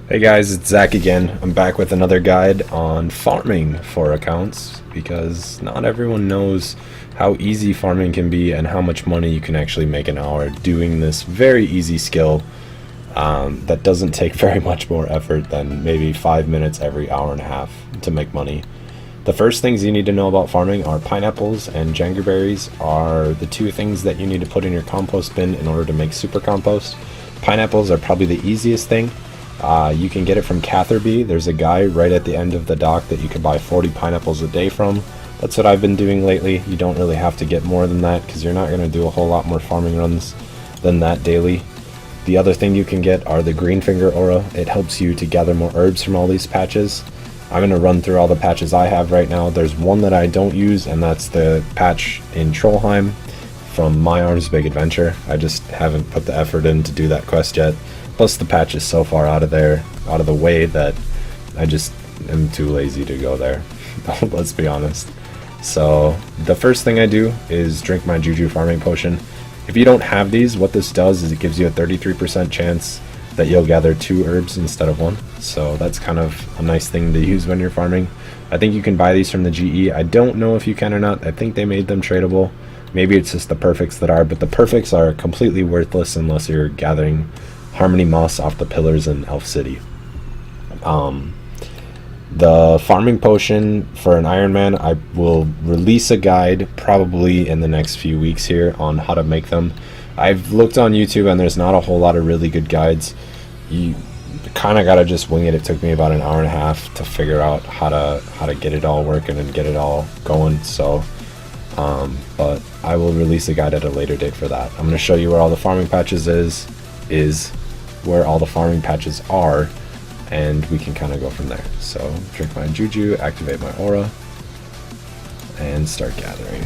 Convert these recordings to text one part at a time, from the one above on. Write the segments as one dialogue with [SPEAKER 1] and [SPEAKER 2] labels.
[SPEAKER 1] Hey guys, it's Zach again. I'm back with another guide on farming for accounts because not everyone knows how easy farming can be and how much money you can actually make an hour doing this very easy skill that doesn't take very much more effort than maybe 5 minutes every hour and a half to make money. The first things you need to know about farming are pineapples and jangerberries are the two things that you need to put in your compost bin in order to make super compost. Pineapples are probably the easiest thing. You can get it from Catherby. There's a guy right at the end of the dock that you can buy 40 pineapples a day from. That's what I've been doing lately. You don't really have to get more than that because you're not going to do a whole lot more farming runs than that daily. The other thing you can get are the Greenfinger Aura. It helps you to gather more herbs from all these patches. I'm going to run through all the patches I have right now. There's one that I don't use, and that's the patch in Trollheim from My Arms Big Adventure. I just haven't put the effort in to do that quest yet. Plus the patch is so far out of the way that I just am too lazy to go there. Let's be honest. So the first thing I do is drink my Juju farming potion. If you don't have these, what this does is it gives you a 33% chance that you'll gather 2 herbs instead of 1. So that's kind of a nice thing to use when you're farming. I think you can buy these from the GE. I don't know if you can or not. I think they made them tradable. Maybe it's just the perfects that are, but the perfects are completely worthless unless you're gathering Harmony Moss off the pillars in Elf City. The farming potion for an Iron Man, I will release a guide probably in the next few weeks here on how to make them. I've looked on YouTube and there's not a whole lot of really good guides. You kind of gotta just wing it. It took me about an hour and a half to figure out how to get it all working and get it all going. So, but I will release a guide at a later date for that. I'm gonna show you where all the farming patches is where all the farming patches are, and we can kind of go from there. So drink my Juju, activate my aura, and start gathering.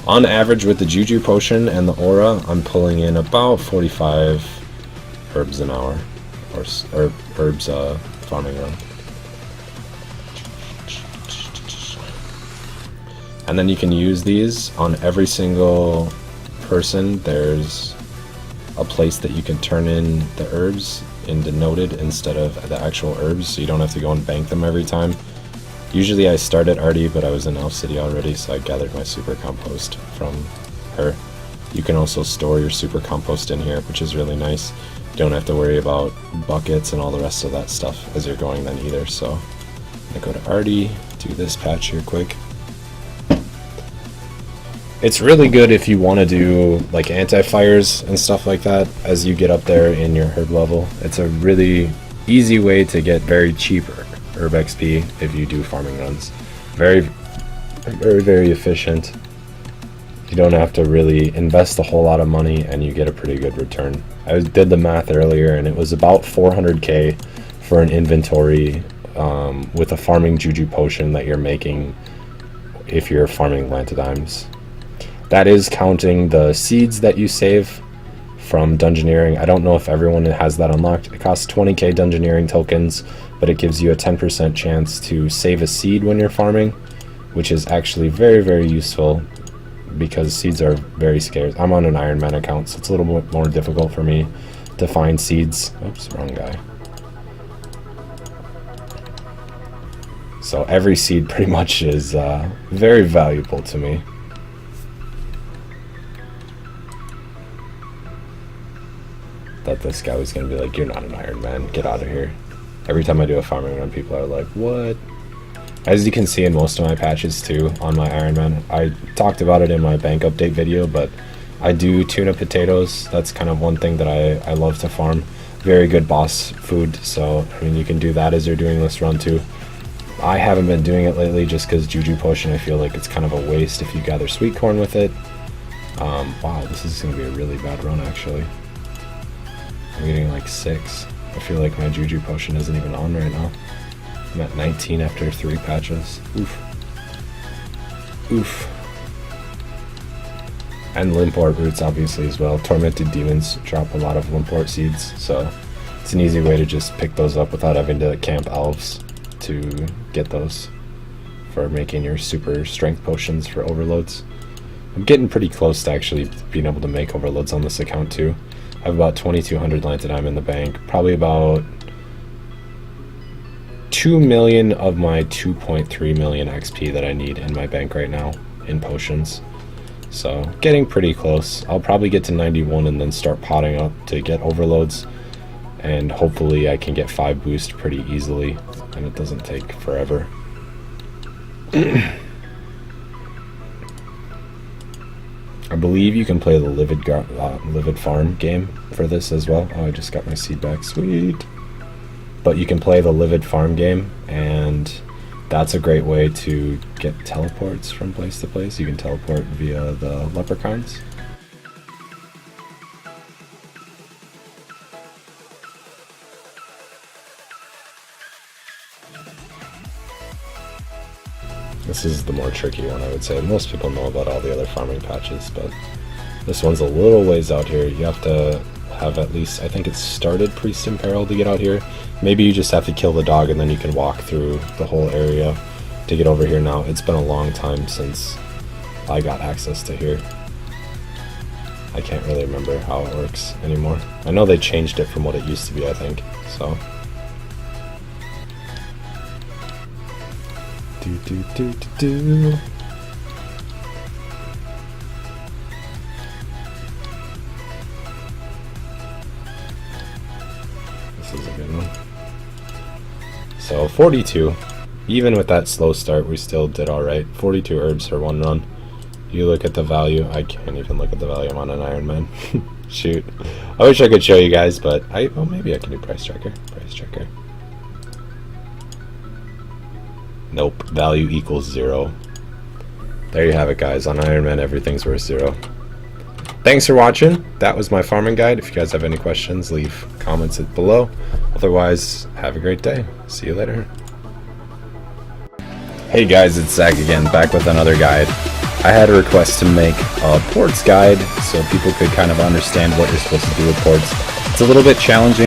[SPEAKER 1] On average with the Juju potion and the aura, I'm pulling in about 45 herbs an hour, or herbs farming run. And then you can use these on every single person. There's a place that you can turn in the herbs into noted instead of the actual herbs, so you don't have to go and bank them every time. Usually I start at Artie, but I was in Elf City already, so I gathered my super compost from her. You can also store your super compost in here, which is really nice. You don't have to worry about buckets and all the rest of that stuff as you're going then either. So I go to Artie, do this patch here quick. It's really good if you want to do like anti-fires and stuff like that as you get up there in your herb level. It's a really easy way to get very cheap herb XP if you do farming runs. Very, very, very efficient. You don't have to really invest a whole lot of money and you get a pretty good return. I did the math earlier and it was about 400k for an inventory with a farming Juju potion that you're making if you're farming Lantidimes. That is counting the seeds that you save from Dungeoneering. I don't know if everyone has that unlocked. It costs 20k Dungeoneering tokens, but it gives you a 10% chance to save a seed when you're farming, which is actually very, very useful because seeds are very scarce. I'm on an Iron Man account, so it's a little bit more difficult for me to find seeds. Oops, wrong guy. So every seed pretty much is very valuable to me. That this guy was going to be like, you're not an Iron Man, get out of here. Every time I do a farming run, people are like, what? As you can see in most of my patches too on my Iron Man, I talked about it in my bank update video, but I do tuna potatoes. That's kind of one thing that I love to farm. Very good boss food, so I mean you can do that as you're doing this run too. I haven't been doing it lately just because Juju potion, I feel like it's kind of a waste if you gather sweet corn with it. Wow, this is going to be a really bad run actually. I'm getting like 6. I feel like my Juju potion isn't even on right now. I'm at 19 after 3 patches. Oof. Oof. And Limport roots obviously as well. Tormented demons drop a lot of Limport seeds, so it's an easy way to just pick those up without having to camp elves to get those for making your super strength potions for overloads. I'm getting pretty close to actually being able to make overloads on this account too. I have about 2200 Lantidime in the bank, probably about 2 million of my 2.3 million XP that I need in my bank right now in potions. So getting pretty close. I'll probably get to 91 and then start potting up to get overloads. And hopefully I can get 5 boost pretty easily and it doesn't take forever. I believe you can play the Livid Farm game for this as well. Oh, I just got my seed back. Sweet. But you can play the Livid Farm game, and that's a great way to get teleports from place to place. You can teleport via the leprechauns. This is the more tricky one, I would say. Most people know about all the other farming patches, but this one's a little ways out here. You have to have at least, I think it's started Priest in Peril to get out here. Maybe you just have to kill the dog and then you can walk through the whole area to get over here now. It's been a long time since I got access to here. I can't really remember how it works anymore. I know they changed it from what it used to be, I think, so. Do. This is a good one. So 42. Even with that slow start, we still did alright. 42 herbs for one run. You look at the value. I can't even look at the value. I'm on an Iron Man. Shoot. I wish I could show you guys, but well, maybe I can do price tracker. Price tracker. Nope, value equals 0. There you have it, guys. On Iron Man, everything's worth 0. Thanks for watching. That was my farming guide. If you guys have any questions, leave comments below. Otherwise, have a great day. See you later. Hey guys, it's Zach again, back with another guide. I had a request to make a ports guide so people could kind of understand what you're supposed to do with ports. It's a little bit challenging.